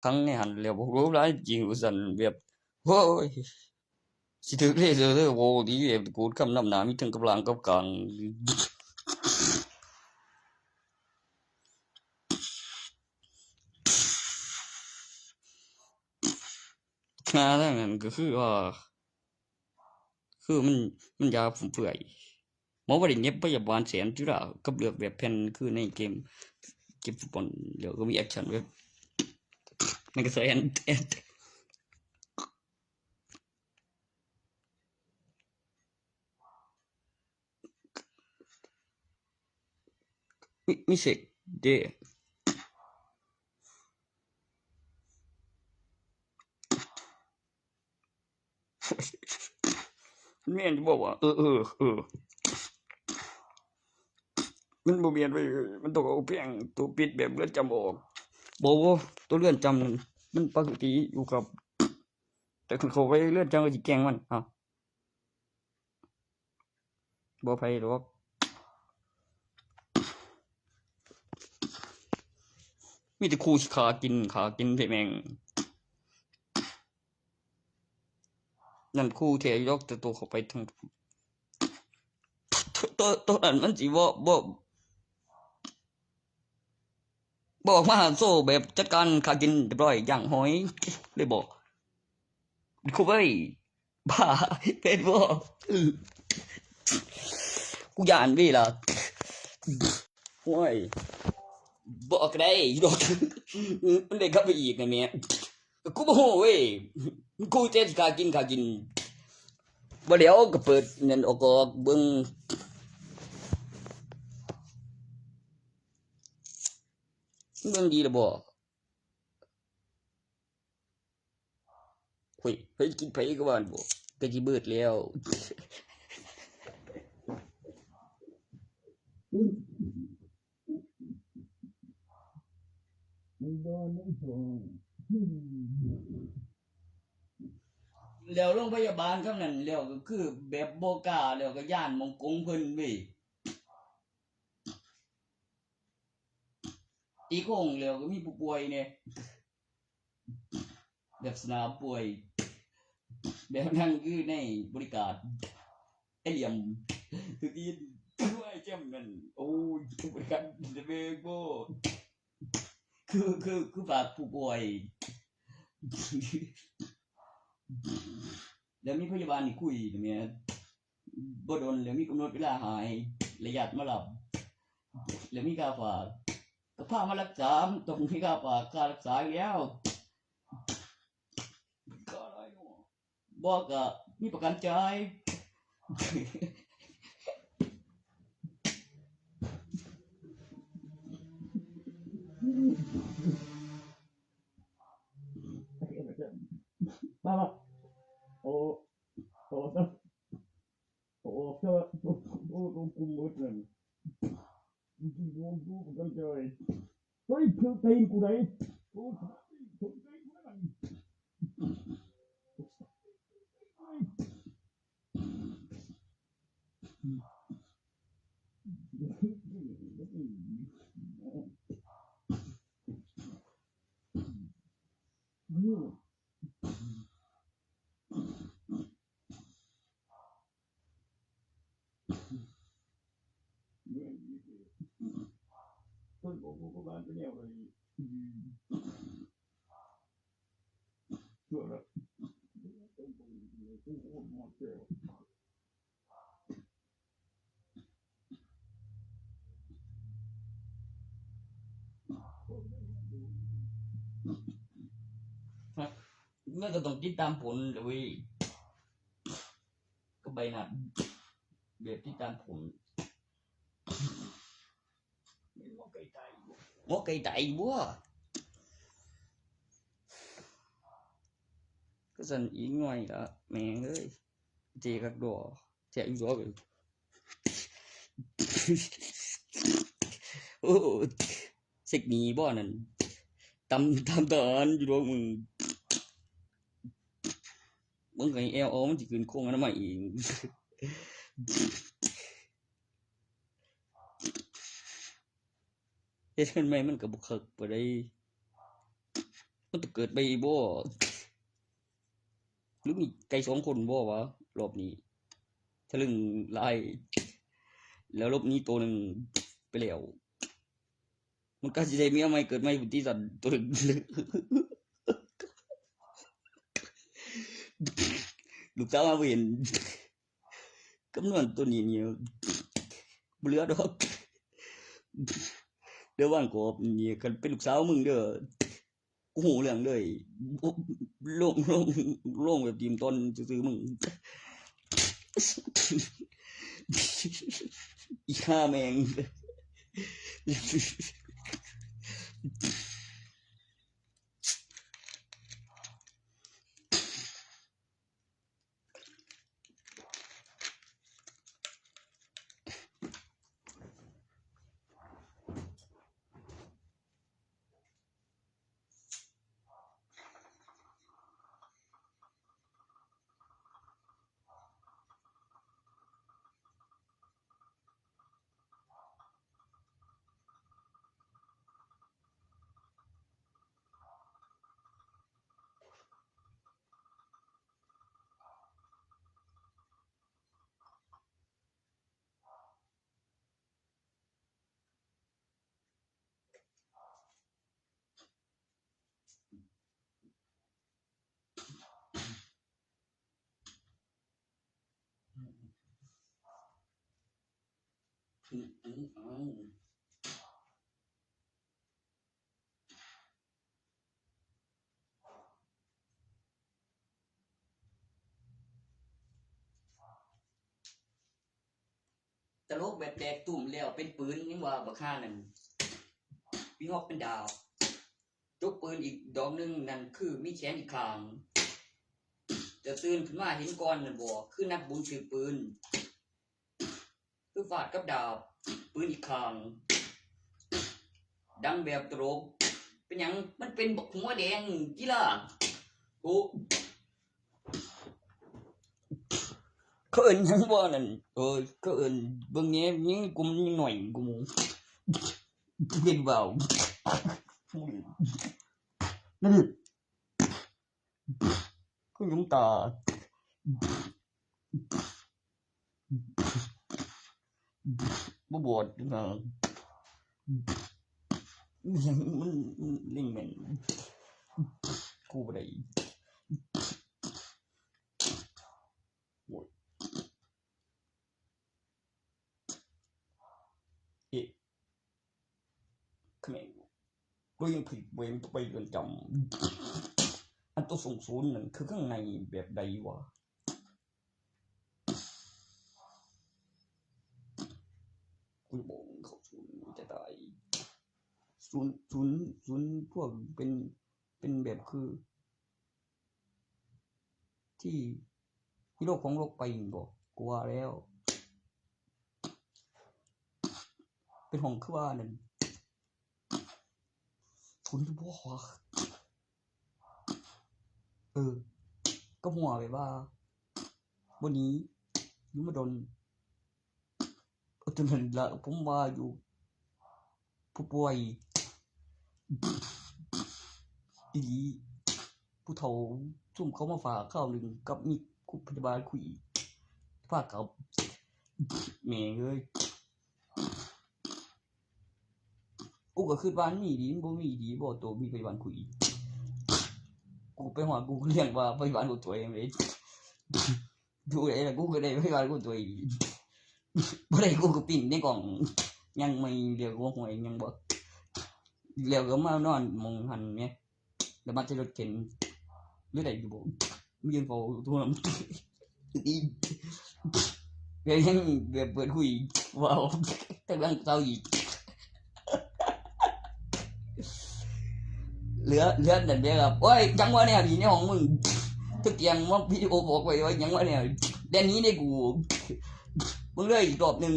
ทั้งในหันแล้วบ่รู้หลายจริงว่าซั่นแบบโอ้ยสิถึกเลเซอร์เด้อโว้ดีแบบกูดคำนำหน้ามีทั้งกำลังกับกลางหน้าทั้งนั้นก็คือว่าคือมันยาฟุ่มเฟือยหมอบ่ได้เย็บพยาบาลแสนจุฬากับเลือกแบบแผ่นคือในเกมฟุตบอลแล้วก็มีแอกชันแบบมันก็ใส่แอนมีเสกเด้แม่นบ่ว่ามันบ่แม่นเว้ยมันต้องเอาแป้งตัวปิดแบบเรือนจำออกบ่ตัวเรือนจำนั่นมันปกติอยู่กับแต่คันเข้าไปเรือนจำก็สิแกล้งมันอ้าวบ่ไผดอกมีแต่ครูสิขากินแต่แม่งนั่นครูแท้อยู่ดอกแต่ตัวเข้าไปทั้งตัวนั้นมันสิบ่ออกมาโซ่แบบจัดการขากินเรียบร้อยย่างหอยเลยบ่ครูเอ้ยบ้าเป็นบ่อื้อกูย้านเว้ยล่ะโอ้ยบ่ก็ได้อยู่ดอกมันได้กลับไปอีกนะแม่กูบ่ฮู้เว้ยกูแต่สิขากินบ่แล้วก็เปิดนั่นออกเบิ่งดีแล้วบ่เฮ้ยกินไผก็ว่าบ่ก็สิเบิดแล้วแล้วโรงพยาบาลคำนั้นแล้วก็คือแบบบ่กล้าแล้วก็ย้านหม้องกงเพิ่นเว้ยตีโค้งแล้วก็มีผู้ป่วยแหน่แบบสนามป่วยแบบนั้นคือในบริการไอ้เหลี่ยมคืออีด้วยแจ่มนั่นโอ้ยบริการเบโบคือฝากผู้ป่วยแล้วมีพยาบาลนี่คุยแม่บ่โดนแล้วมีกำหนดเวลาหายระยะมาหลับแล้วมีค่าฝากก็พามารักษาต้องมีค่าฝากค่ารักษาอยู่แล้วก็อะไรเนาะบ่ก็มีประกันจ่ายมาโอ้โอ้โอ้เจ้าโอ้กุมมืดนั่นจริงๆกูประกันจ่ายเฮ้ยคือตีนกูไหนกูถูกตีนกูนั่นต้นโอ้โหบ้านเป็นแนวเลยชั่วละมันก็ต้องติดตามผลเลยก็ใบหน้าแบบติดตามผลหมอไก่ไตบัวก็สั่นอีกหน่อยละแม่งเอ้ยเจกักดอแจกอีกดอกเลยโอ้เสกหนีบ่นั่นตำตอนอยู่ดอกมึงไงเอลโอมันจะขึ้นโค้งอันนั้นมาเองเฮ็ดขึ้นไหมมันก็บ่คักบ่ได้ มันจะเกิดไปบ่หรือมีไก่สองคนบ่วะรอบนี้ทะลึ่งลายแล้วรอบนี้ตัวหนึ่งไปแล้วมันก็จะได้เมียใหม่เกิดใหม่บุตรสันตัวหนึ่งลูกสาวมาเห็นกำนวนตัวนี้เนี่ยเหลือดอกเดี๋ยวว่างกบนี่กันเป็นลูกสาวมึงเด้อกูหูเรื่องเลยโล่งแบบทีมต้นซื้อมึงอีข้าแมงตลกแบบแดกตุ่มแล้วเป็นปืนนี่ว่าบักฆ่านั่นพี่ฮอกเป็นดาวจกปืนอีกดอกนึงนั่นคือมีแขนอีกข้างจะตื่นขึ้นมาเห็นก้อนนั่นบ่คือนักบุญถือปืนคือฟาดกับดาบปืนอีกข้างดังแบบตลกเป็นหยังมันเป็นบักหัวแดงกีฬาโอ้เขาเอิ้นหยังบ่นั่นเขาเอิ้นเบิ่งแหน่ยิงกูมันหน่อยกูเห็นเบานั่นก็ยุงตาบ่บอดนะยังมันลิงแม่นกูบ่ได้โอ้ยเอ๊ะคือแม่งก็ยังผิดเวรต้องไปเรือนจำอันตัวสูงนั่นคือข้างในแบบใดวะกูบอกเขาศูนย์จะตายศูนย์พวกเป็นแบบคือที่โลกของโลกไปบอกกูว่าแล้วเป็นห้องคือว่านั่นศูนย์พวกก็หัวไปว่าวันนี้ยุมาดนจนเห็นละผมว่าอยู่ผู้ป่วยอีผู้เฒ่าซุ่มเขามาฝากข้าวหนึ่งกับมีคุณพยาบาลคุยฝากกับแม่เลยกูก็คิดว่านี่ดีบ่มีดีบ่ตัวมีพยาบาลคุยกูไปหากูเรียกว่าพยาบาลกูตัวเองเลยดูไอ้ละกูก็ได้พยาบาลกูตัวเองบ่ได้กูก็ปิ้นในกล่องยังไม่เรียกว่าหวยยังบ่เรียกก็มานอนมองหันแม่แล้วมันจะรถเข็นหรือใดอยู่บ่มียืนเฝ้าตัวนั้นอีเรื่องแบบเปิดคุยว้าวแต่บางเจ้าอีกเหลือนั่นเด้อครับโอ้ยจังว่าแนวนี้ในห้องมึงทุกเตียงว่าวิดีโอบอกไว้ว่ายังว่าแนวแดนนี้ได้กูมึงเลยอีกรอบนึง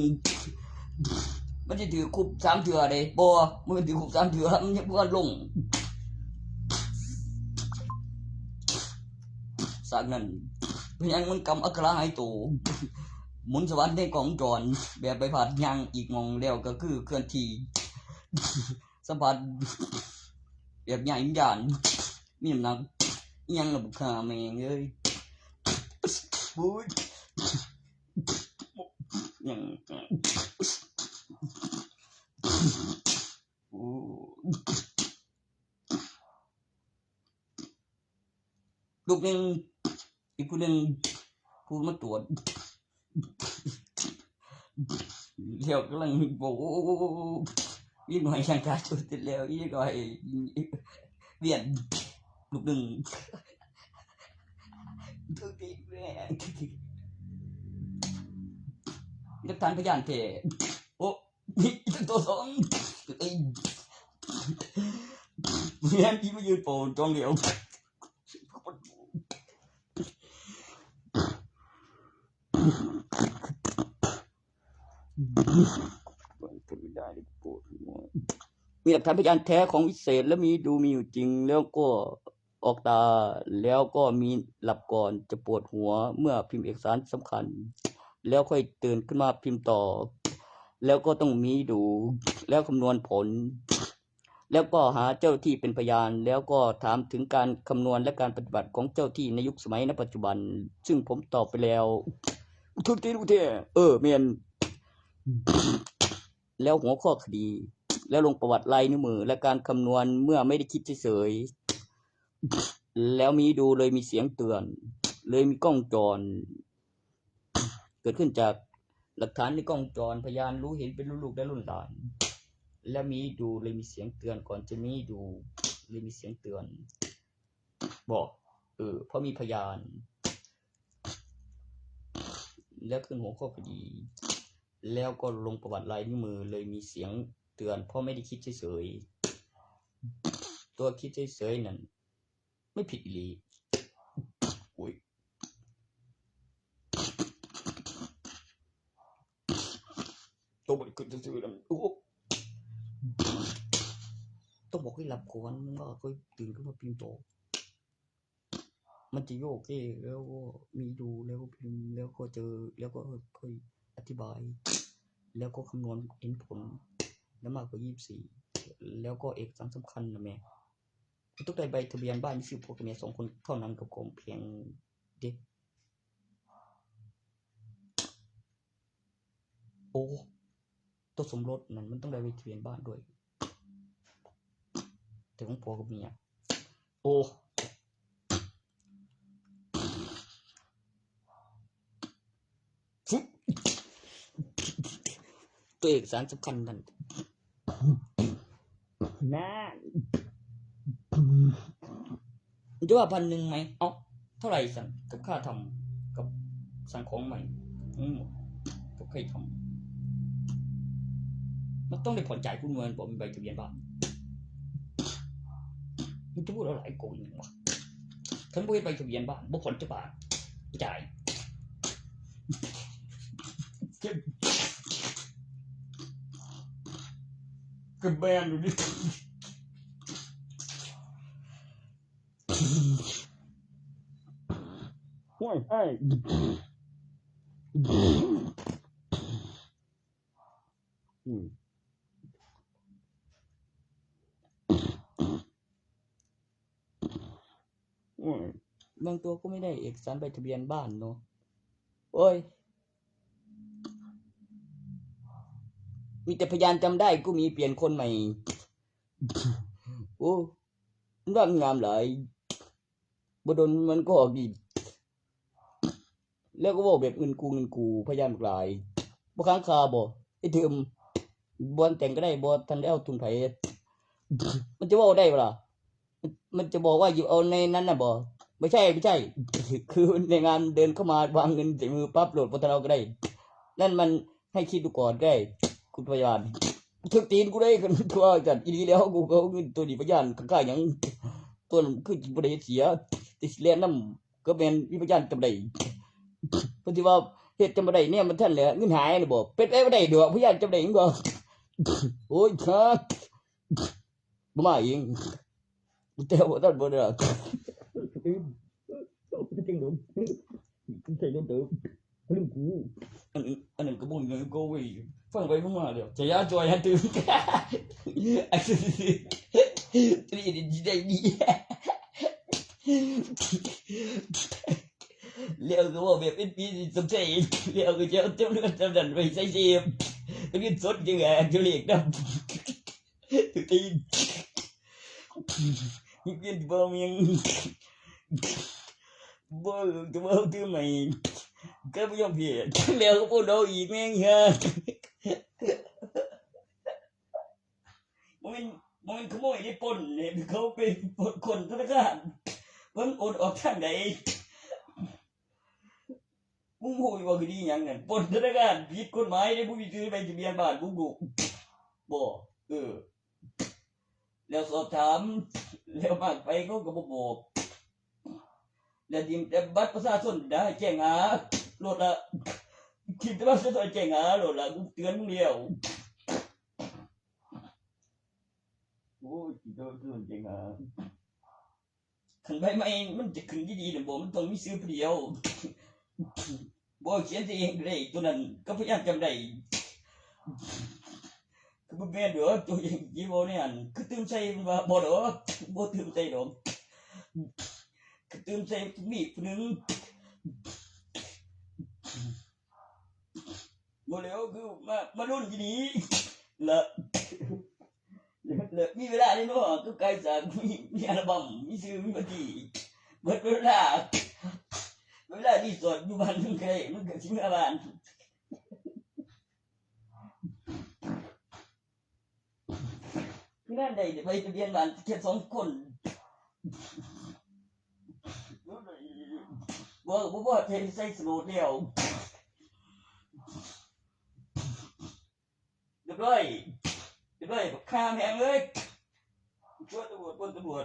มันจะถือคุบ3เทื่อเด้บ่มึงถือคุบ3เทื่อมันยังบ่ลงสากนั้นเพราะยังมันกำอัคระหายตัวหมุนสวรรค์ในกล่องจรแบบใบพัดยังอีกมองแล้วก็คือเคลื่อนที่สัมผัสแบบใหญ่วิญญาณ มีน้ำหนักยังระบุขาแมงเลยโอ้ยยังโอ้ลูกหนึ่งอีกคนหนึ่งกูมาตรวจเดี๋ยวกำลังบอกยิ่งหน่อยช่างการตรวจเสร็จแล้วยิ่งหน่อยเวียนลูกหนึ่งทุกทีแม่หลักฐานพยานเถอะโอ้นี่ตัวสองเอ้ยเมียที่มายืนโผล่ตรงเดียวมีหลักฐานพยานแท้ของวิเศษและมีอยู่จริงแล้วก็ออกตาแล้วก็มีหลับก่อนจะปวดหัวเมื่อพิมพ์เอกสารสำคัญแล้วค่อยตื่นขึ้นมาพิมพ์ต่อแล้วก็ต้องมีดูแล้วคำนวณผลแล้วก็หาเจ้าที่เป็นพยานแล้วก็ถามถึงการคำนวณและการปฏิบัติของเจ้าที่ในยุคสมัยณปัจจุบันซึ่งผมตอบไปแล้วทุกทีเมียนแล้วหัวข้อคดีแล้วลงประวัติลายนิ้วมือและการคำนวณเมื่อไม่ได้คิดเฉยๆแล้วมีดูเลยมีเสียงเตือนเลยมีกล้องจรเกิดขึ้นจากหลักฐานในกล้องจรพยานรู้เห็นเป็นลูกและรุ่นหลานและมีดูเลยมีเสียงเตือนก่อนจะมีดูเลยมีเสียงเตือนบอกเพราะมีพยานแล้วขึ้นหัวข้อคดีแล้วก็ลงประวัติลายนิ้วมือเลยมีเสียงเตือนเพราะไม่ได้คิดเฉยๆตัวคิดเฉยๆนั่นไม่ผิดอีหลีอุ้ยตัวบริสุทธิ์ซื่อๆนั่นโอ้ต้องบอกให้หลับก่อนว่าค่อยตื่นขึ้นมาพิมพ์ต่อมันจะโยกเองแล้วก็มีดูแล้วก็พิมพ์แล้วก็เจอแล้วก็ค่อยอธิบายแล้วก็คำนวณเห็นผลแล้วมากกว่า24แล้วก็เอกสารสำคัญนะแม่ต้องได้ใบทะเบียนบ้านมีชื่อพ่อกับแม่2 คนเท่านั้นกับของเพียงเด็กโอ้ตัวสมรสนั่นมันต้องได้ใบทะเบียนบ้านด้วยแต่ของพ่อกับเมียโอ้ตัวเอกสารสำคัญนั่นนะจะว่า1,000ไหมเอ้าเท่าไหร่สั่งกับค่าทำกับสั่งของใหม่กับใครทำมันต้องได้ผ่อนจ่ายคุณเงินบอกมีใบทะเบียนบ้านมันจะพูดอะไรโกงอย่างวะฉันบ่มีใบทะเบียนบ้านบ่ผ่อนจะบาทจ่ายกับแบนอยู่นี่โอ้ยไอ้บางตัวก็ไม่ได้เอกสารใบทะเบียนบ้านเนาะโอ้ยมีแต่พยานจำได้ก็มีเปลี่ยนคนใหม่โอ้ร่างงามหลายบดลมันก็ดีแล้วก็บอกแบบเงินกูพยานหลายบ่ค้างคาบ่ไอ้เทิมบ่แต่งก็ได้บ่ทันได้เอาทุนไผมันจะบอกได้เปล่ามันจะบอกว่าอยู่เอาในนั้นน่ะบ่ไม่ใช่คือในงานเดินเข้ามาวางเงินใส่มือปั๊บโหลดบ่ทันเอาก็ได้นั่นมันให้คิดดูก่อนได้คุณพยานถึกตีนกูได้กันตัวจัดอีนี้แล้วกูก็เงินตัวนี้พยานข้างๆหยังตัวนั้นคือบ่ได้เสียติเลียนนำก็แม่นมีพยานจำได้เพิ่นสิว่าเฮ็ดจำบ่ได้เนี่ยมันท่านแหละเงินหายน่ะบ่เป็นไปบ่ได้ดอกพยานจำได้หยังบ่โอ้ยครับบ่มาเองแต่บ่ทันบ่ได้จริงหรือใช่เรื่องเดิมเรื่องกูอันนั้นก็บ่เงินก็เว้ยฟังไปฟังมาเดี๋ยวจะยาจอยฮันตื่นไอ้สิได้ดี เลี้ยวก็ว่าแบบเป็นปีสงสัยเลี้ยวก็จะเอาเจ้าเลือดจำดันไปใส่เสียบไปกินสดยังไงจะเรียกดำตุตีนกินบ่เมียงบ่จะบ่ตื้อใหม่ก็ไม่ยอมเพียเลี้ยวก็พูดเอาอีกแม่งฮะมันขโมยได้ปนเนี่ยเขาเป็นคนธนาคารมันโอนออกทางไหนมึงโหยว่าคือดีอย่างนั้นปนธนาคารผิดกฎหมายได้ผู้มีซื้อใบทะเบียนบ้านมึงบุกบ่แล้วสอบถามแล้วมากไปเขาก็บ่บอกแล้วทีมแต่บัตรประชาชนได้แจ้งหาโหลดละทีมแต่บัตรประชาชนแจ้งหาโหลดละกูเตือนมึงแล้วโอ้ยที่โดนแจ้งหาขันใบไม้มันจะขึ้นดีๆนะบ่มันต้องมีซื้อเดียวบ่เขียนเองได้ตัวนั้นก็พยายามจำได้คือบ่แม่นเด้อตัวอย่างที่บ่เนี่ยคือตื่นใส่มันว่าบ่ดอกบ่ตื่นใส่ดอกคือตื่นใส่มีผู้นึงบ่แล้วคือมารุ่นที่นี้ละมีเวลาได้เนาะก็ไกลจากมีอัลบั้มมีชื่อมีบัญชีเบิดเวลาที่สดอยู่บ้านมันก็ได้มันก็สิมาบ้านคือนั่นได้ไปทะเบียนบ้านแค่2 คนบ่ใส่สโลดแล้วเรียบร้อยข้ามแหงเลยช่วยตำรวจ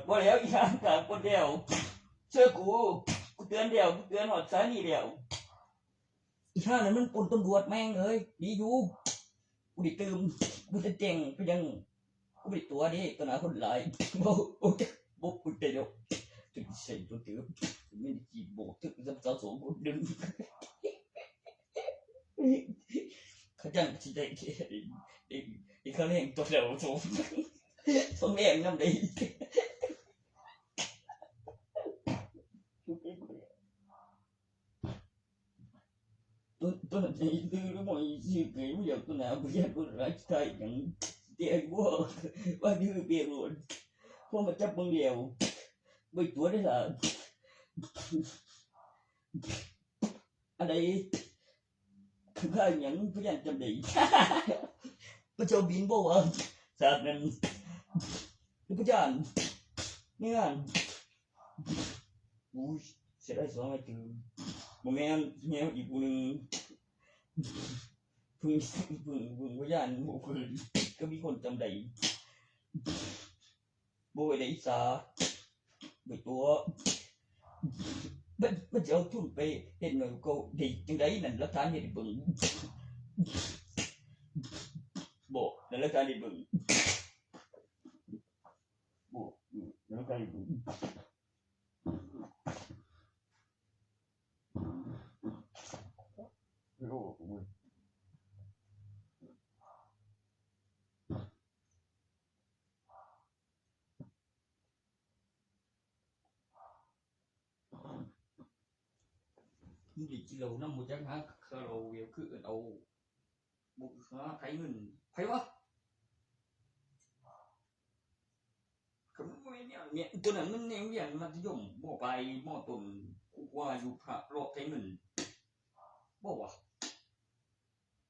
บ่แล้วอีกอย่างกับคนเดียวเชื่อกูเตือนเดียวกูเตือนหอดสานี่เดียวอีกข้างนั้นมันปนตำรวจแม่งเลยดีอยู่กูดิตื่มกูจะเจ๋งกูยังกูดิตัวดิตัวหนาคนหลายบ่กูจะยกถึงใส่ตัวเตือนไม่ได้จีบบอกถึงจะสองคนดึงเขาจังที่ได้อีกเขาเล่นตัวเดียวสมแรงน้ำได้ตัวไหนดื้อหรือไม่ชื่อเก๋ไม่อยากตัวไหนไม่อยากตัวไหนใช่อย่างเดี๋ยวว่าดื้อเปลี่ยนหมดเพราะมันจับมึงเดียวไม่ตัวได้ละอะไรคือข้าอย่างพยานจำได้พระเจ้าบินบอกว่าศาสตร์นั้นพระเจ้าเนี่ยอู้เสียได้2 นาทีโมเมนต์เนี่ยอีกคนหนึ่งพึ่งพยานโมคืนก็มีคนจำได้โบยได้สาไปตัวมันจะเอาทุนไปเห็นหน่อยก็ดีจังไดนั่นรักฐานเห็นบึงบอกนั่นรักฐานเห็นบึงบอกนั่นรักฐานเห็นบึงนี่ดิจิเราน้ำมูจังฮะเราเวลคือเอาบุกหาไถเงินใครวะคำว่าเนี่ยตัวนั้นมันเนี่ยเรียนมัธยมบ่ไปมอต้นกูว่าอยู่พระรอบไถเงินบ่วะ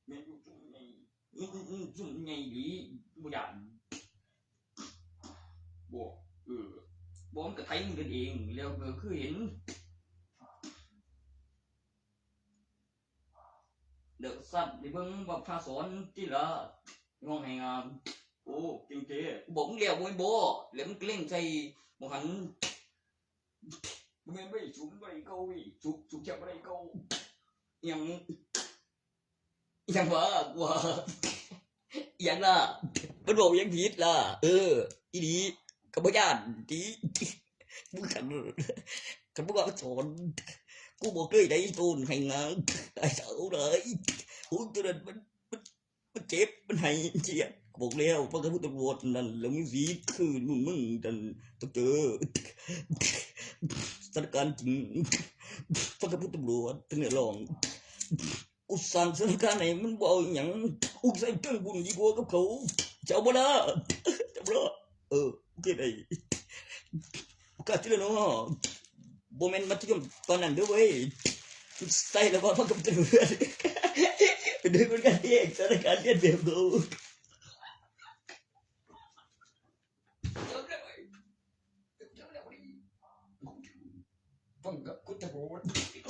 เนี่ยอยู่จุ่มใหญ่จุ่มใหญ่ดีบ่ยานบ่บ่มันก็ไถเงินกันเองแล้วก็คือเห็นเด็กสัตว์ในเบื้องบัพพาสอนที่ละงองให้งามโอ้จริงๆบอกมึงเลี้ยวมวยโบแล้วมึงเล่นใจมึงหันมึงไม่ชุบไม่เกาชุบจับไม่เกายังว่าอย่างน่ะมันบอกยังผิดล่ะอีนี้กับพยานที่มึงขันมึงก็สอนกูบอกเลยได้ตูนให้งานได้เสาเลยหูตัวนั้นมันเจ็บมันให้เจียบอกแล้วพระพุทธวจนั่นแล้วมึงสีคือมึงแต่ต้องเจอ สถานการณ์จริงฟังกับผู้ตำรวจตั้งแต่ลองอุตส่าห์สถานการณ์ไหนมันบอกอย่างอุตส่าห์เรื่องบุญดีกว่ากับเขาเจ้าบ่ละเจ้าบ่ละโอเคได้กาที่แล้วเนาะโมเมนต์มัธยมตอนนั้นด้วยเว้ยใส่แล้วว่าฟังกับตำรวจเป็นเรื่องคนกันเองสถานการณ์เรียนแบบเขาฟังกับคุณตำรวจเดี๋ยว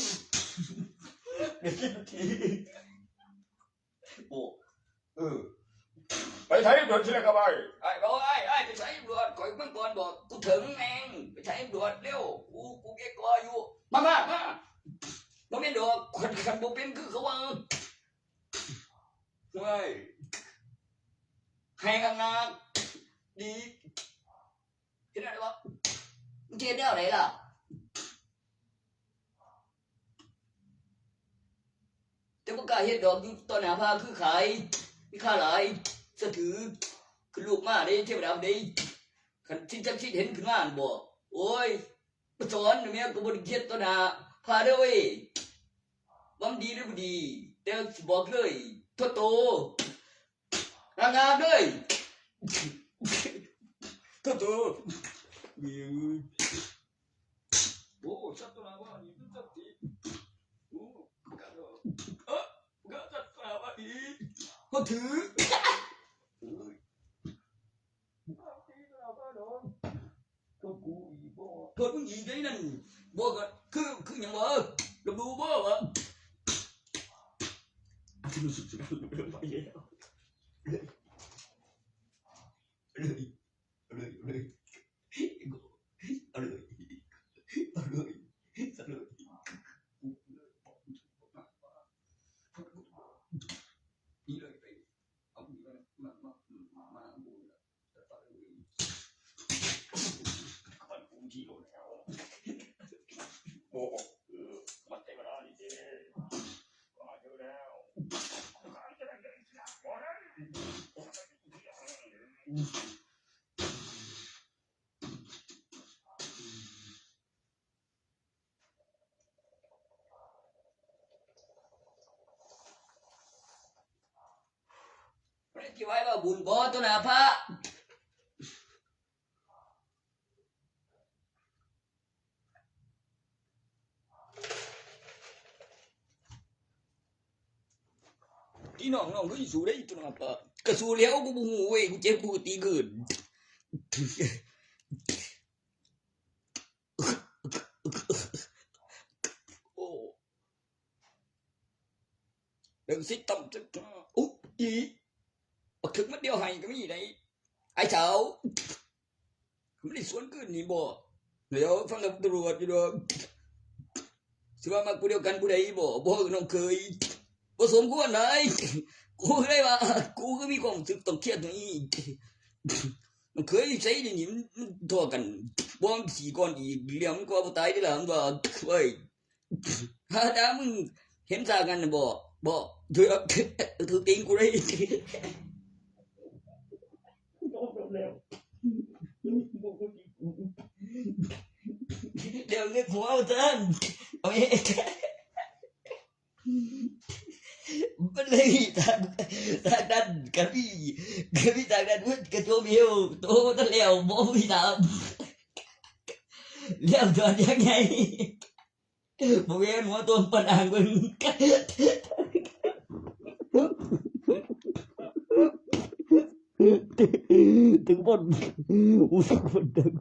คิดทีโอ้ไปไทยด่วนสิเลยครับไอ้บอกไอ้ไปใช้ตำรวจคอยเมื่อก่อนบอกกูถึงเองไปใช้ตำรวจเร็วกูเก็บกออยู่มาบ่เป็นดอกคนขันบ่เป็นคือเขาว่าเว้ยให้กันงานดีเห็นอะไรวะเทียนได้อะไรล่ะแต่พวกกาเฮ็ดดอกตอนหน้าพาคือขายมีค่าหลายสะถือคือลูกมาได้เทวดาได้ขันที่จักชิดเห็นขึ้นมาบ่โอ้ยมาสอนเมียกูบ่ได้เฮ็ดตอนหน้าพาเด้อเว้ยบ่ดีหรือบ่ดีแต่สิบอกเลยโตงามเลยโตโอ้ชัดตัวว่านี่ชัดทีโอ้กะชัดตัวว่านี่เขาถือคนมึงยิงได้นั่นบอกว่าคืออย่างว่าเราดูบ่ว่ารู้สึกจะไปแล้วเลยนี่เลยไปเอามามันกูที่โดนแล้วโอ้มันเต็มแล้วนี่เจ๊มาเยอะแล้วที่ไว้ว่าบุญบ่ตัวหน้าพระที่น้องก็สู้ได้ตัวหน้าพระก็สู้แล้วกูบ่ฮู้เว้ยกูเจ็บกูตีเกินโอ้เดินสิต่ำจังอุ๊ยบักถึงมันเดียวให้ก็มีได้ไอ้เจ้าไม่ได้สวนขึ้นนี่บ่เดี๋ยวฟังกับตำรวจอยู่ดอกสิว่ามากูเดียวกันกูได้บ่น้องเคยบ่สมควรเลยกูได้ว่ากูก็มีความรู้สึกต้องเครียดตรงนี้น้องเคยใช้อย่างนี้มันทั่วกันบ่มันขี่ก่อนอีกเรื่องมันก็บ่ตายได้ล่ะมันว่าเว้ยถ้าดามึงเห็นซากันบ่ถือติงกูได้เดี๋ยวเรียกหัวเอาเถินเอาเองมันเลยทางด้านกระบี่ทางด้านวุ้นกระโจมเอวโตตะเหลียวโมพี่ตามเลี้ยวจอดยังไงโมเวนหัวตัวปนอ่างมึงถึงบนอุสบนดึง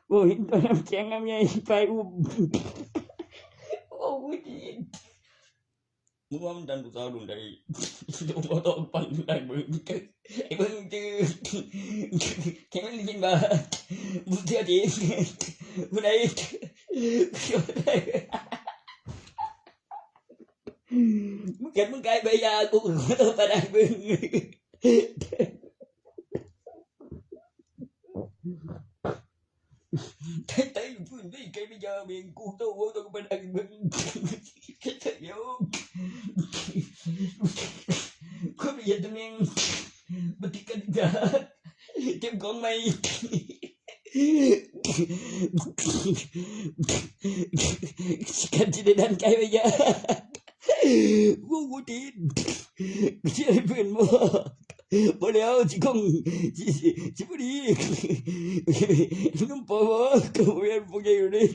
โอ้ยตอนน้ำแข็งน้ำใหญ่ไปอุ้มโอ้ยมึงว่ามันดันกูสาวดุนได้ดูว่าต้องปั่นได้มึงไอ้มึงจื้อแค่มันกินมามึงเที่ยวดีมึงได้มึงเกิดมึงไกลไปยากูก็ต้องไปได้มึงthấy phương đi cái bây giờ miền cu tôiไปได้มึงเดี๋ยว ยียดตรงนี้บันทึกกันจ้าเก็บของไม่กันที่ได้ดันไกลไปเยอะกูตีนเชื่อเพื่อนบ่บ่แล้วจิคงจิบ่ดีน้ำปอก็เวียนพวกนี้อยู่นี่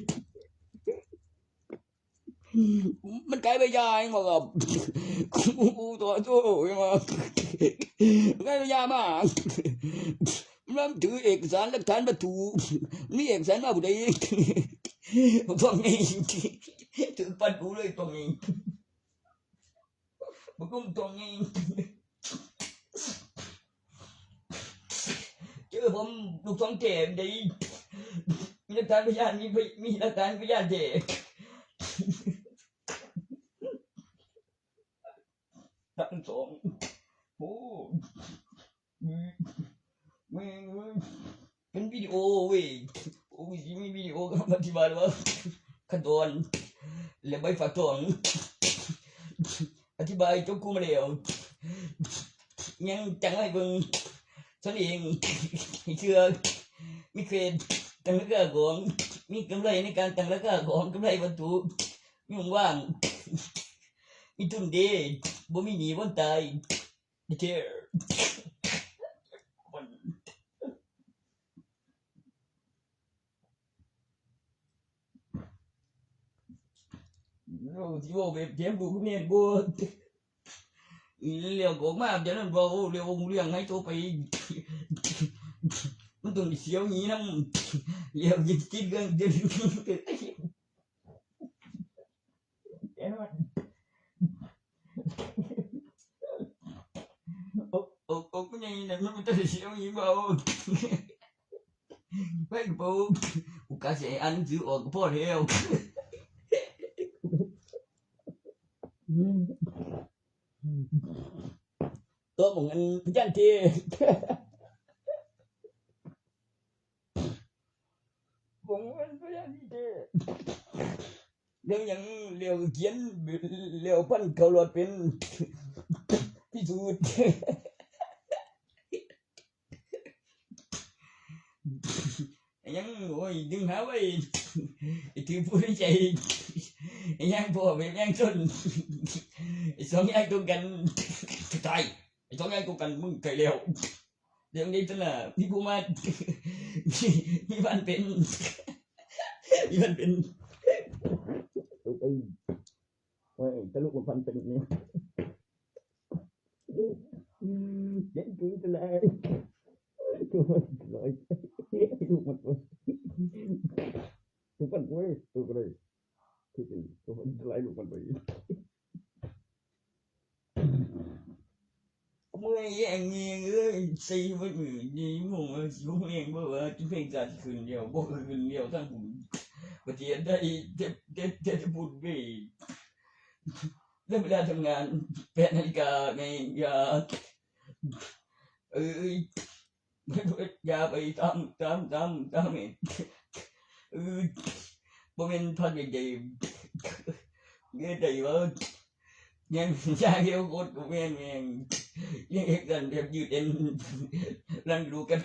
มันไกลไปยายมากับกูตัวโตยังมาไกลไปยามากมันถือเอกสารหลักฐานวัตถุนี่เอกสารมาบุได้พวกนี้ถือปันกูเลยตรงนี้มันก็ตรงนี้เจอผมลูกสองเจ็บดีมีหลักฐานพยานมีหลักฐานพยานเจ็บทั้งสองโอ้มึงเป็นวิดีโอเว้ยโอ้ยมีวิดีโอก็อธิบายว่าขั้นตอนและใบฝากถอนอธิบายจบกูมาแล้วยังจังไรเบิ่งฉันเองเชื่อมีเครดตั้งราคาของมีกำไรในการตั้งราคาของกำไรวัตถุมีว่างมีทุนดีบ่มีหนี้บ่ตายเชื่อเราที่ว่าแบบเจ็บบุกเนี่ยบัวเลี้ยวกอกมาเดี๋ยวนั้นบัวเลี้ยวเลี้ยงให้ตัวไปมันต้องเสียวงี้น้ำเลี้ยวยิงกินกันเดี๋ยวโอ้ก็ยังนั่นมันต้องเสียวงี้บัวไม่บัวกูกะเสียอันซื้อออกก็พอแล้วตัวมึงอันพยันทีมึงอันพยันทีเรื่องยังเลี้ยวเขียนเลี้ยวพันเขาหลอดเป็นพิสูจน์ยังโอ้ยดึงหาไว้ถือผู้ได้ใจยังพอแบบยังชนสองยังตัวกันตายสองยังตัวกันมึงเคยเลี้ยวเดี๋ยวนี้ตัวน่ะพี่ผู้มามีบ้านเป็นมีบ้านเป็นโอ้ยตะลุกมันพันเป็นนี่เย็นปืนตะเลยตัวมันลอยลูกมันตัวมันเว้ยตัวก็เลยคือเป็นตัวมันตะไลลูกมันไปเมื่อแย่งเงี้ยเอ้ยซีมันมือดีมึงลูกเองบอกว่าจะเป็นการคืนเดียวบอกคืนเดียวทั้งผมปฏิเสธได้จะพูดไปเรื่องเวลาทำงาน8 นาฬิกาไงอย่าอย่าไปตามเองบ่เป็นพันใหญ่ๆเงี้ยใจว่ายังยาเกี่ยวกดกูแม่งยังกันแบบยืดเอ็นนั่งดูกัน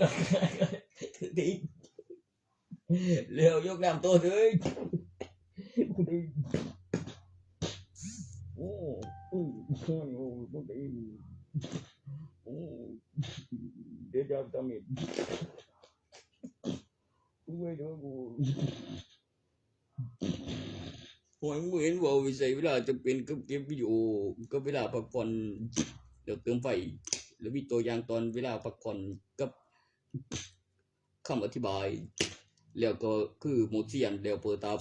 ทีเร็วยกน้ำตัวเลยโอ้โอ้โอ้โอ้โอ้เดี๋ยวจะทำอีกกูไม่รู้กูโอ้ยมึงเห็นว่าวิสัยเวลาจะเป็นก็เก็บวิดีโอก็เวลาพักผ่อนเดี๋ยวเติมไฟแล้วมีตัวอย่างตอนเวลาพักผ่อนกับคำอธิบายแล้วก็คือโมเสียนแล้วเปิดตับ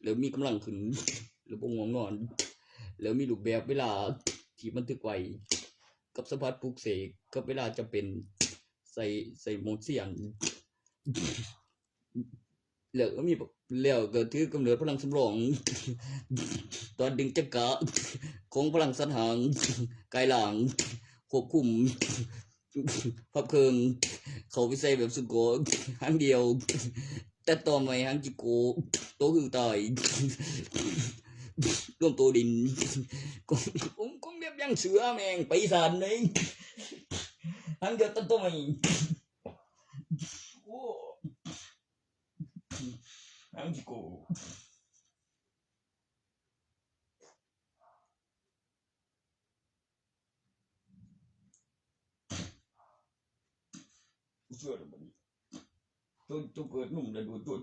แล้วมีกำลังขึ้นแล้วบ่ง่วงนอนแล้วมีรูปแบบเวลาที่บันทึกไว้กับสัมผัสปลุกเสกกับเวลาจะเป็นใส่โมเสียนแล้วก็มีแล้วก็ถือกำเนิดพลังสำรองตอนดึงจักระของพลังสันหางกายหลังควบคุมพับเคิงเขาไปใส่แบบสุโกหางเดียวแต่ต่อมาหางจิโกโตคือตายร่วมตัวดินกงแบบ ยังเสือแมงปีศาจนี่ทั้งเดียวต้นตัวมันโอ้ทั้งที่กูเชื่อหรือเปล่าตัวเกิดหนุ่มเลยดูตัว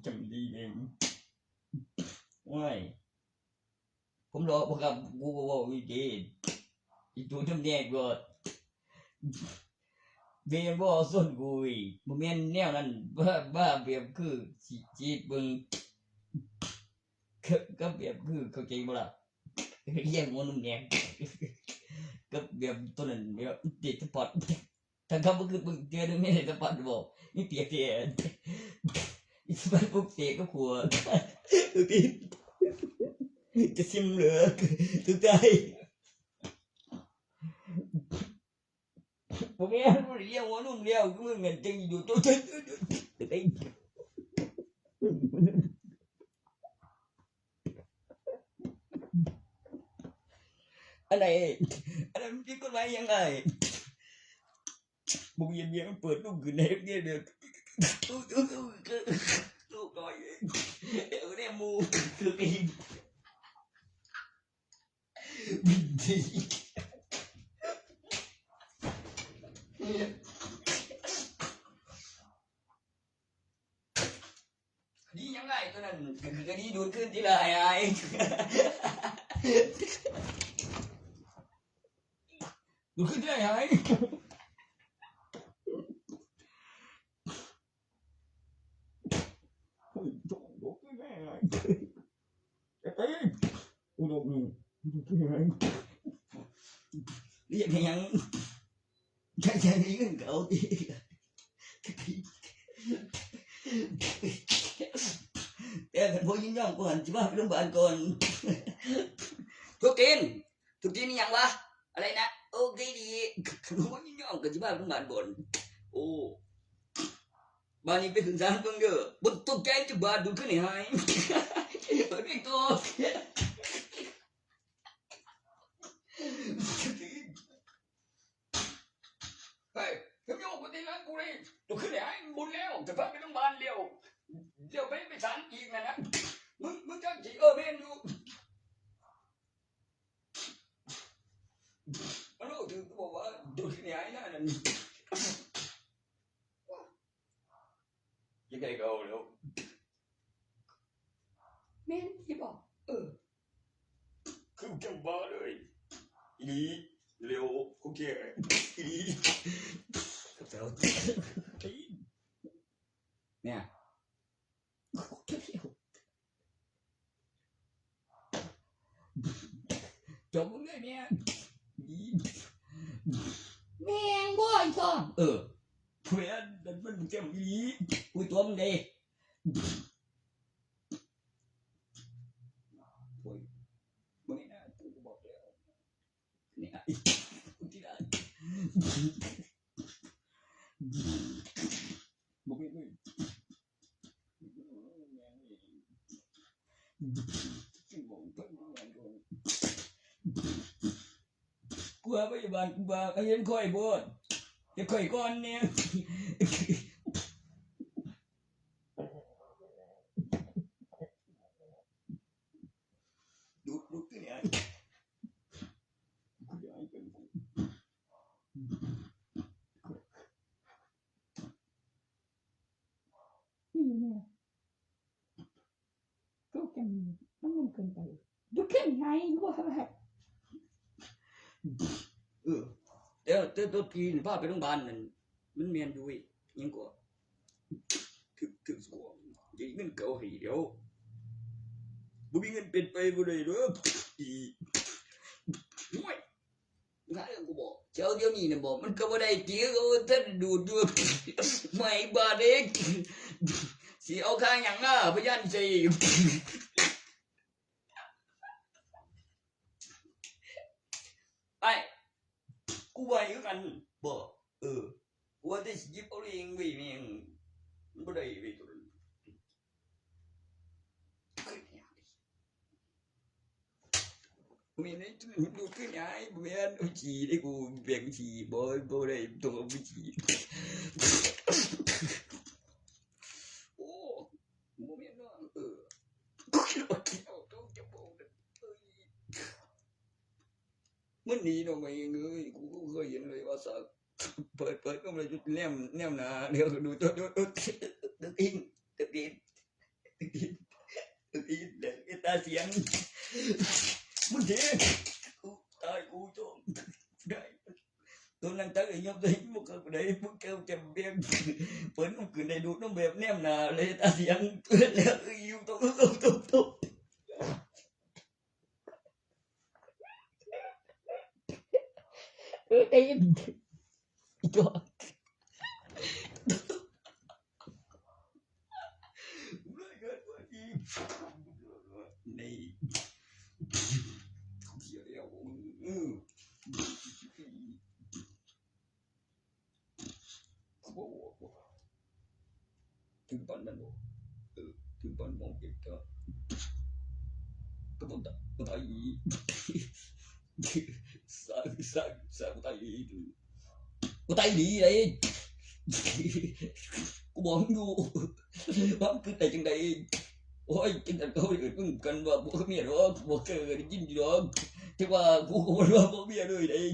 จังดีเองว้ายผมรอพวกกับกูบอกวิธีอีตัวทำแดงก็เบียบ่ส้นกุยบ่แม่นแนวนั้นบ้าเบียบคือจีบเบิ่งก็เบียบคือเข้าใจบ่ล่ะแย่งมันนุ่มแดงก็เบียบตัวนั้นเบียบติดสปอร์ตถ้าเขาบ่คือเบิ่งเจอไม่ได้สปอร์ตบ่นี่เปียกเตียอีสปอร์ตปุ๊บเตะก็ขัวจะซิมเหลือทุกใจผมเนี่ยเรียกว่านุ่มเรียวก็เหมือนจะอยู่ตัวฉันไอ้อะไรอะไรมันคิดกันไว้ยังไงบุกเย็นๆเปิดลูกขึ้นในเนี่ยเดี๋ยวลูกก่อยเดี๋ยวเนี่ยมูคือปีดียังไงตัวนั้นคือดีดูดขึ้นที่ไรไอ้ดูขึ้นที่ไรไอ้ดูขึ้นได้ไงเอ้ยดูขึ้นไงเรียกยังแค่นี้ก็เก่าดีแต่เป็นพวกยิ่งย่องก่อนจะว่าไปโรงพยาบาลก่อนทุกทีนี่ยังวะอะไรนะโอเคดีพวกยิ่งย่องก็จะว่าไปโรงพยาบาลก่อนโอ้บ้านนี้ไปถึงศาลเพิ่งเด้อบนตุ๊กแกจะบาดดูขึ้นไหนให้เปิดตัวเฮ้ยผมโยกปฏิรันกูเลยดูขึ้นไหนให้บุญแล้วจะพาไปโรงพยาบาลเร็วไปศาลอีกนะมึงจะจีเมนอยู่มันรู้ถึงบอกว่าดูขึ้นไหนนั่นยังไงก็เอาแล้วแม่นที่บอกคือจังบ้าเลยอีเร็วโอเคอีเจ้าเนี่ยจบมึงเลยเนี่ยแม่งบ่อยก็เพื่อนมันเจ็บอีคุยตัวมึงดีคุยมึงนะกูบอกแล้วเนี่ยกูที่ได้มึงไม่กูว่าพยาบาลกูว่าเห็นค่อยบ่จะค่อยก่อนเนี่ยดูที่เนี่ยกูอยากเป็นนี่เนี่ยก็แค่มันเกินไปดูแค่ไหนว่าเดี๋ยวตัวทีนพาไปโรงพยาบาลนั่นมันเมียนด้วยยังก็ถึงสวมยิ่งเงินเก่าให้เดี๋ยวบุมีเงินเป็นไปบุได้เด้ออีห่วยง่ายกูบอกเจ้าเดี๋ยวนี้เนี่ยบอกมันก็บ่ได้จีก็ท่านดูดด้วยไม่บาดเองสิเอาข้างอย่างน่ะพยัญชนะไอ้กูว่าอยู่กันบ่กูว่าได้ยิบเอาเองไว้แม่งมันบ่ได้ไว้ตัวนั้น มีในดูขึ้นย้ายเวียนฉี่ได้กูเบี่ยงฉี่บ่ได้ตัวไปฉี่โอ้โมเมนต์ว่ากูคิดว่าเกี่ยวต้องจะบอกเลยมันนี่ทำไมเงยกูก็เคยเห็นเลยว่าสักเปิดก็มาจุดแนมหนาเดี๋ยวดูตัวตึกอินตึกอินตึกอินตึกอินเด็กตาเสียงมันเด็กกูตายกูจงได้ตัวนั้นตั้งไอ้ยอบได้มุกก็ได้มุกแก้วแจ่มเบี้ยเปิดมันคือในดูน้องแบบแนมหนาเลยตาเสียงแล้วอยู่ตรงได้ยินตัวนี่เสียแล้วถึงตอนนั้นถึงตอนมองเก็บก็ต้องตายสากูตายดีเลยกูบอกอยู่ว่าคือแต่จังใดโอ้ยจังแต่เขาอื่นมึงกันว่าพวกเมียหรอกพวกเธอได้ยินอยู่หรอกที่ว่ากูก็บอกว่าพวกเมียเลยเลย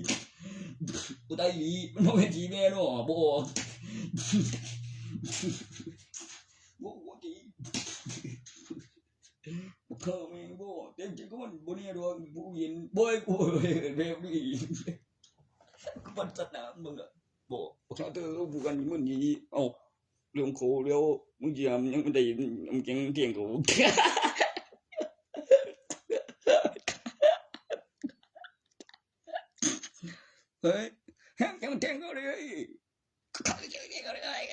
กูตายดีมันไม่เป็นทีแม่เนาะบอกดีเคยมีบ่เต็มที่ก็มันบ่เนี่ยดอกบ่เห็นบ่อยกูแบบนี้มันสนามมึงอ่ะบ่ถ้าเธอพูดกันมึงนี่เอาเรื่องโคเร็วมึงเยี่ยมยังไม่ได้มึงยังเที่ยงกูเฮ้ยยังเที่ยงกูเลยขาดเที่ยงกูเลย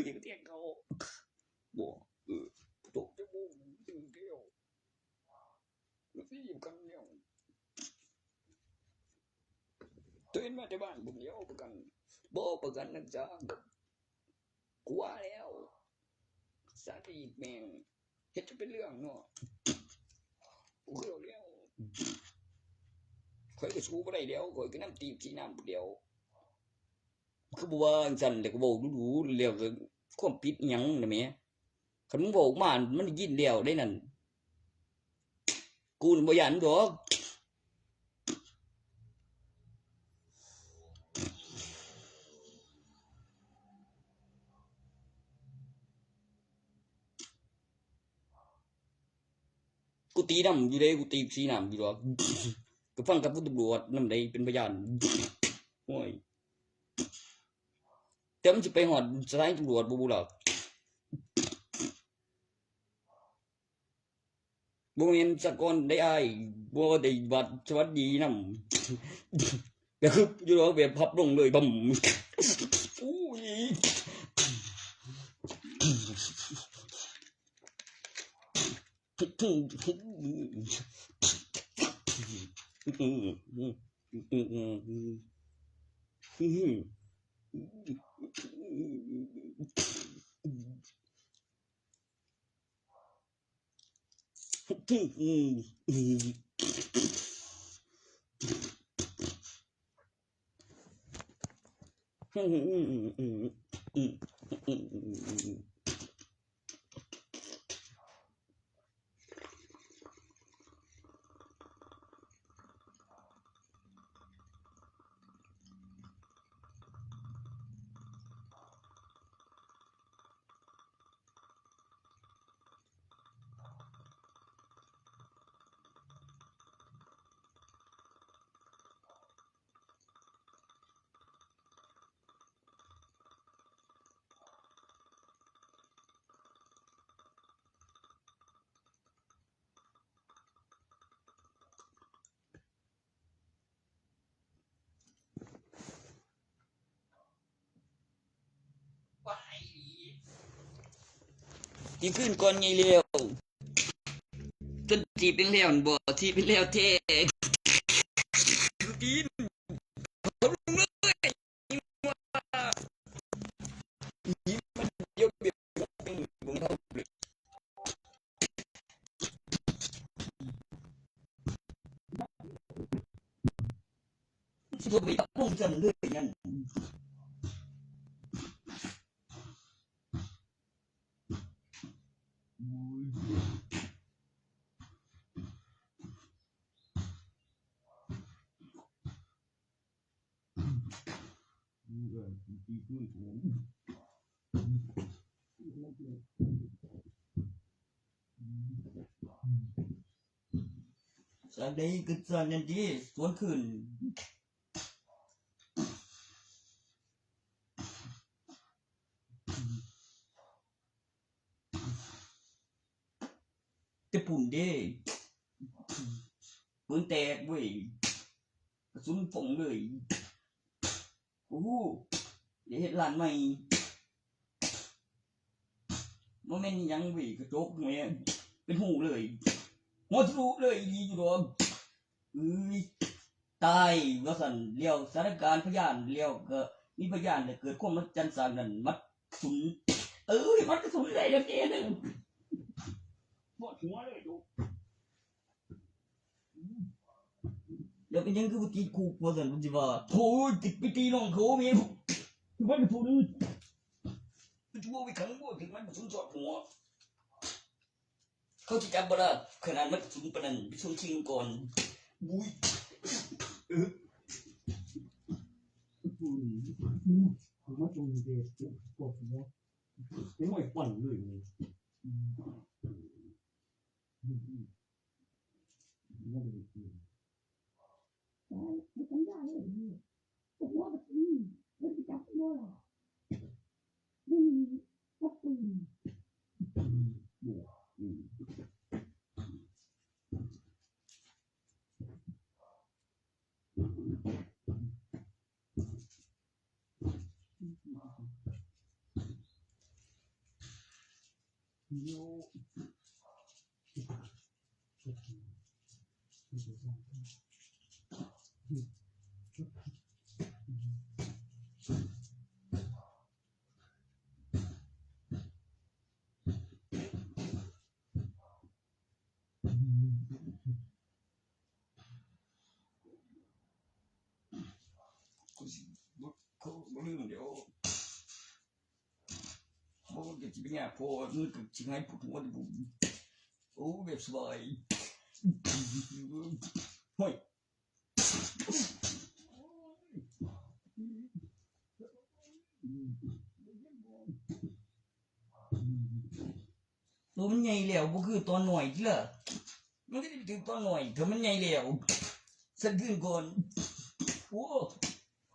ยังเที่ยงกูบ่ตกจะบ่ถึงเดียวแล้วสิอยู่กันเนี่ยตื่นมาที่บ้านผมเดียวประกันบ่ประกันนักจ้างกลัวแล้วสาธิตแม่งเฮ็ดจะเป็นเรื่องเนาะกูเลี้ยวข่อยก็สู้บ่ได้แล้วข่อยก็น้ำตีขี้น้ำเดียวคือบ่ว่าจังแต่ก็บอกดูๆแล้วก็ความผิดหยังน่ะแหมคันมึงบอกมามันได้ยินแล้วได้นั่นกูบ่ย้านดอกกูตีน้ำอยู่เด้กูตีขี้น้ำอยู่ดอกก็ฟังกับผู้ตำรวจนำได้เป็นพยานโอ้ยแต่มันสิไปฮอดสถานีตำรวจบ่ล่ะบ่แม่นสะก่อนได้อ้ายบ่ได้บัตรสวัสดีนำก็คืออยู่ดอกแบบพับลงเลยบึ้มอุ้ยที่ขึ้นก่อนไงเร็วต้นที่เป็นแล้วบ่ที่เป็นแล้วเท่กินเขาลงเลยยิ้มมันเยอะเบียดบุ้งเท่าเลย Tôi bị tập trung dần người nhân sang đây cứ dần nhân đi xuống khửn cái bùn đi bùn tẹt vậy xuống phồng người để hết làn mày nó menยังvì cái chốt mẹเป็นหูเลยหัวทะลุเลยดีอยู่ดอกตายว่าสันเลี้ยวสถานการณ์พยานเลี้ยวก็มีพยานเกิดความมัดจันสารนั่นมัดสุนมัดสุนอะไรแบบนี้นึงหมดหัวเลยดูเดี๋ยวเป็นยังคือติดคุกว่าสันมันจะว่าโถ่ติดไปตีน้องเขาเมียมันเป็นผู้นึงมันจะว่าไปขังว่าถึงมันสุนจอดหัวเขาจะจับบ่ล่ะขนาดมันสุนปนันสุนชิงก่อนบุ้ยผมว่าตรงนี้เด็กปวดหัวไม่ไหวปั่นเลยไม่ต้องยากเลยปวดหัวแบบนี้มันจะจับหัวล่ะไม่มีวัดปืนเขาลืมเดี๋ยวเขาจะเป็นไงพอนึกถึงให้ปวดหัวดิผมแบบสบายเฮ้ยตัวมันใหญ่แล้วก็คือตัวหน่อยที่ละมันก็จะไปถึงตัวหน่อยถ้ามันใหญ่แล้วสั่นขึ้นก่อน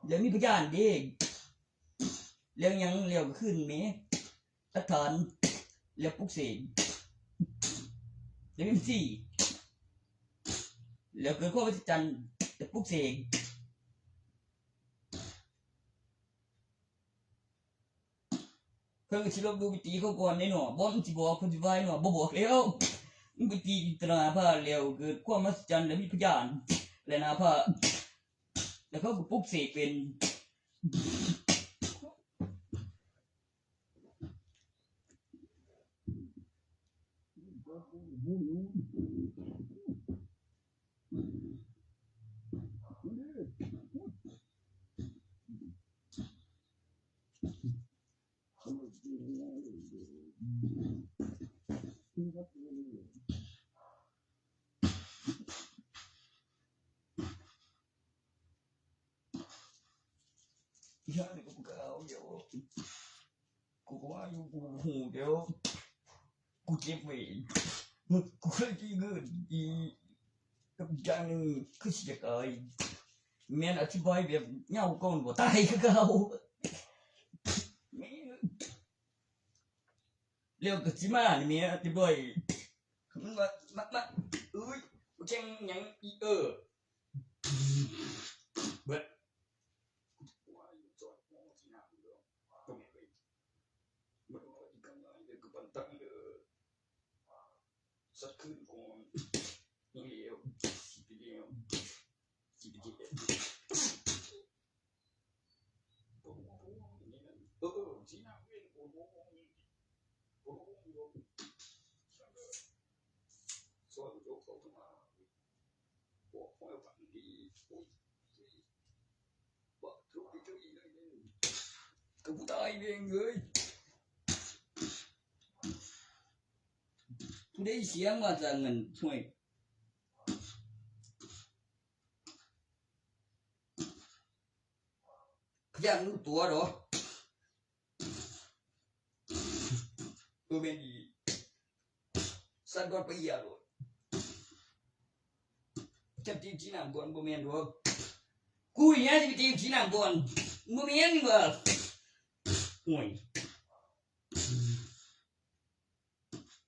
เดี๋ยวมีพยานดิเลี้ยงยังเลี้ยวขึ้นไหมหลักฐานเลี้ยวปุ๊กเสกเลี้ยวมีสี่เลี้ยวเกิดข้อวิจันเลี้ยวปุ๊กเสกเพิ่งชิลล์ดูวิธีเขาก่อนในหนอบอลจีบอกคนจีไว้หนอบอกแล้ววิธีตราผ้าเลี้ยวเกิดข้อวิจันเลี้ยวมีพยานแล้วนะผ้าแล้วเขาปุ๊กเสกเป็นย่าเนี่ยกูก็เอาเดี๋ยวกูว่าอยู่กูหูเดี๋ยวกูเจ็บเวรกูเคยกี่เงินอีกับอย่างนึงคือสิจะเกยแม่นอธิบายแบบเงาก่อนบ่ตายคือเก่าเรียกกับจิมานี่แม่อธิบายมันมากูแจ้งยังอีเบิดสักคืนก่อนนี่เดียวสิเดียวสิเดียวจีน่าเว้นโอ้โหส่วนยกเขามาบอกว่าฝันดี ก็กูตายเองเลยกูได้เสียงมาจากเงินช่วยขยันรู้ตัวเหรอตัวเป็นดีสัตว์ก็ไปเหยียบเลยจับทีมที่นั่งบนบ่แม่นหรอกกูอย่างนี้จะไปทีมที่นั่งบนบ่แม่นบ่ห่วย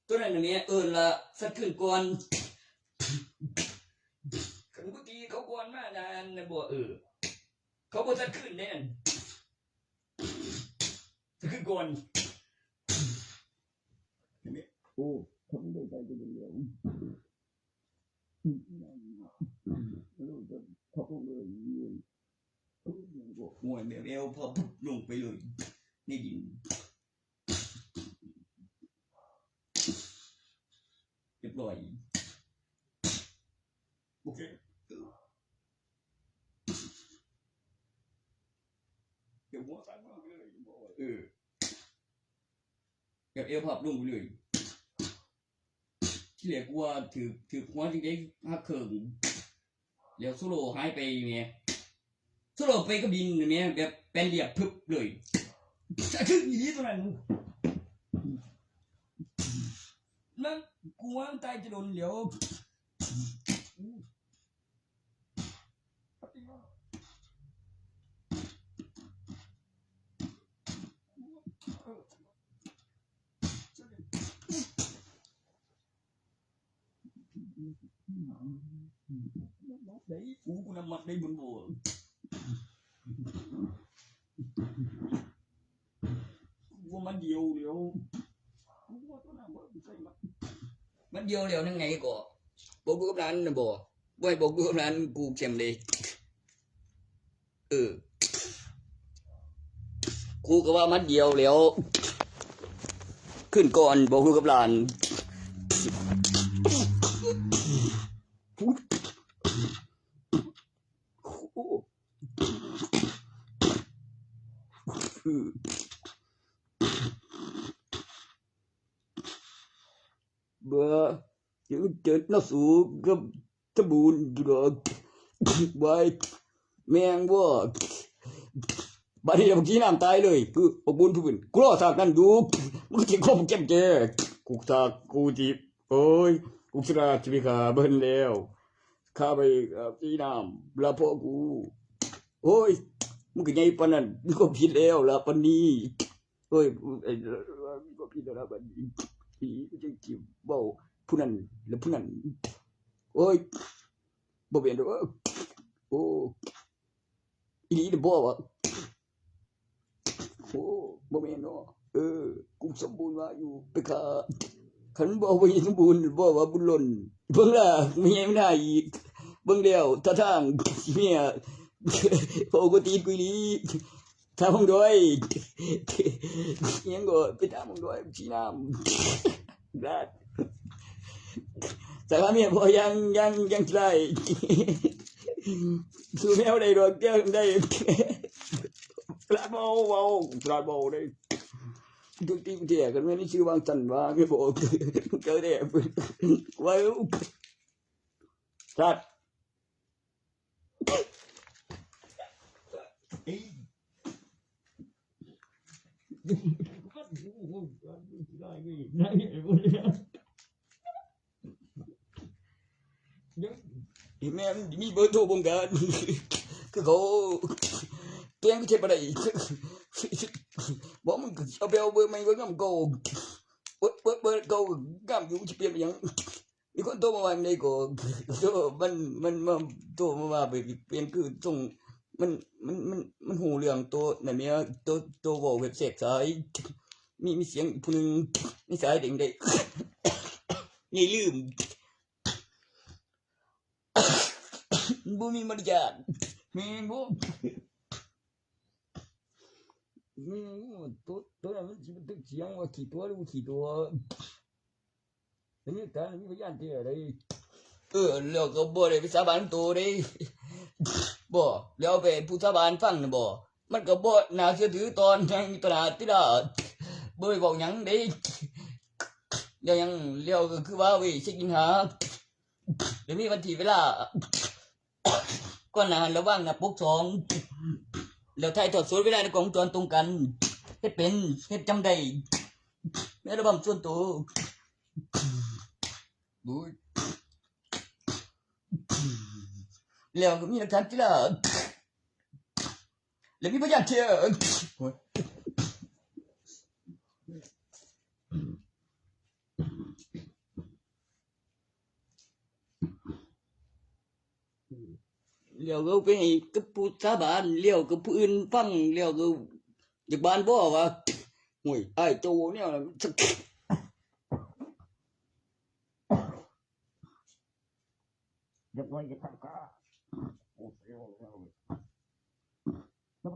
ตัวนั้นเนี่ยละสัตว์ขึ้นก่อนขันกูตีเขาก่อนมานานนะบ่เขาบ่สัตว์ขึ้นแน่นสัตว์ขึ้นก่อนโอ้ทำได้ใจจะเป็นเหลืองเขาก็เลยห่วยแมวพอปุ๊บลงไปเลยในดินเรียบร้อยโอเคเดี๋ยวหัวสั่นมากเลยแบบพับลงไปเลยที่เหลือกูว่าถือหัวจริงๆหักเขิงเดี๋ยวสุโรหายไปเนี่ยสุโรไปกระบินเนี่ยแบบเป็นเหลี่ยมพึบเลยคืออีนี้ตัวนั้นนั่นกูว่าตายจะโดนเดี๋ยวđấyกูnằm mặt đây buồn buồnกูมันเดียวมันเดียวนั่งไงก่อบอกกูกับร้านนะบ่บ่ให้บอกกูกับร้านกูเข็มเลยกูก็ว่ามันเดียวแล้วขึ้นก่อนบอกกูกับร้านเบื่อเจอน้าสูกับตะบูนดูดอกไว้แมงว่าบัดนี้เรากินน้ำตายเลยคืออบบุญผู้เป็นกูรอสากนั่นดูมึงจะคบเจ็บเจกูสากกูจีโอ้ยกูสระชีวิตขาเบิ้ลแล้วข้าไปกินน้ำลาพ่อกูโอ้ยมึงก็ไงปนนั้นมึงก็ผิดแล้วละปนนี้โอ้ยไอ้มึงก็ผิดแล้วละปนนี้ที่จะจีบเบาผู้นั้นแล้วผู้นั้นโอ้ยบ่เป็นหรอกโอ้อีนี่เด้อบ่วะโอ้บ่แม่นเนาะกูสมบูรณ์ว่าอยู่ไปขาขันบ่บ่สมบูรณ์บ่ว่าบุญล้นเบิ่งล่ะมีให้มันได้อีกเบิ่งแล้วท่าทางเมียปกติกูนี่ถ้ามึงด้วยยังก็ไปตามมึงด้วยชี้น้ำได้แต่ว่าเมียพอยังได้สู้แมวได้ดอกแก้วได้ปลาโบได้ทุกทีเดียกันไม่ได้ชื่อวางจันว่าไม่บอกเจอเด็กไว้ชัดแม่มีเบอร์โทรผมกันคือเขาเตียงก็เจ็บอะไรบอกมึงเอาไปเอาเบอร์ไม่เบอร์ก็มันโกงเบอร์โกงก็อยู่จะเปลี่ยนยังมีคนโทรมาวันนี้ก็มันมาโทรมาไปเปลี่ยนคือตรงมันหูเรื่องตัวไหนเมียตัวบอกเว็บเซ็กสายมีเสียงผู้นึงนี่สายเด็กๆนี่ลืมบ่มีมารยาทแม่งบ่ตัวนั้นมันตึกเสียงว่าขี่ตัวหรือขี่ตัวนี่การมีพยานที่อะไรแล้วก็บ่ได้ไปสาบานตัวเด้บ่แล้วไปผู้สาบานฟังนะบ่ มันก็บ่น่าเชื่อถือตอนในตลาดที่ละบ่ได้บอกหยังเด้เดี๋ยวยังเลี้ยวก็คือว่าเว้ยเช็คอินหาเดี๋ยวมีวันที่เวลาก่อนหน้าระหว่างนะปกสองแล้วถ่ายทอดสดเวลาในกล้องวงจรตรงกันเฮ็ดเป็นเฮ็ดจำได้ในระบบส่วนตัวดูแล้วก็มีหลักฐานที่ละแล้วมีพยานเชื่อเลี้ยวก็ไปให้กับผู้สาบานเลี้ยวกับผู้อื่นฟังเลี้ยวก็อยากบานบ่ว่าโอ้ยไอ้โจเนี่ยสักเรียบร้อยจะทำกาโอ้เสียวแล้วต้อง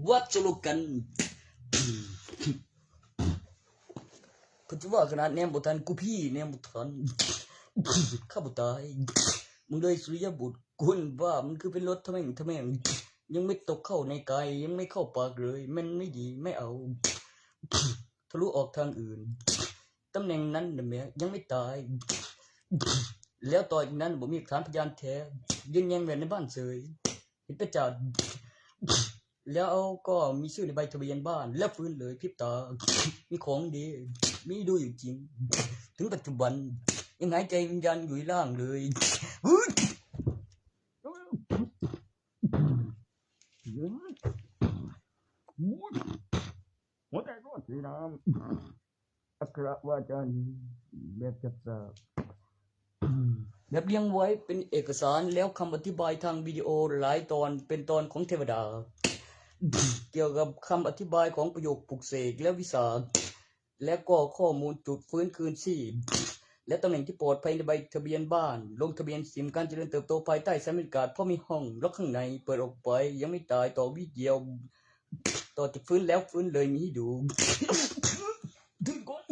วัดสรุปกันก็จะว่าขนาดแนมบุทันกูพี่แนมบุทันข้าบุตายมึงเลยสุริยบุตรคุณว่ามันคือเป็นรถทำไมยังไม่ตกเข้าในกายยังไม่เข้าปากเลยมันไม่ดีไม่เอาทะลุออกทางอื่นตำแหน่งนั้นน่ะแม่ยังไม่ตายแล้วต่อจากนั้นผมมีฐานพยานแท้ยืนยันไว้ในบ้านเสยเห็นประจักษ์แล้วก็มีชื่อในใบทะเบียนบ้านแล้วฟื้นเลยพริบตามีของดีมีดูอยู่จริงถึงปัจจุบันยังหายใจวิญญาณอยู่ในร่างเลยหัวใจก็สีน้ำอักขระวาจานีแบบจับจาแบบเรียงไว้เป็นเอกสารแล้วคำอธิบายทางวิดีโอหลายตอนเป็นตอนของเทวดาเกี่ยวกับคำอธิบายของประโยคปลุกเสกและวิสาขและก็ข้อมูลจุดฟื้นคืนชีพและตำแหน่งที่ปลอดภัยในใบทะเบียนบ้านลงทะเบียนสิมการเจริญเติบโตภายใต้สามีการเพราะมีห้องล็อกข้างในเปิดออกไปยังไม่ตายต่อวิเดียวต่อจากฟื้นแล้วฟื้นเลยมีให้ดูถึงก่อน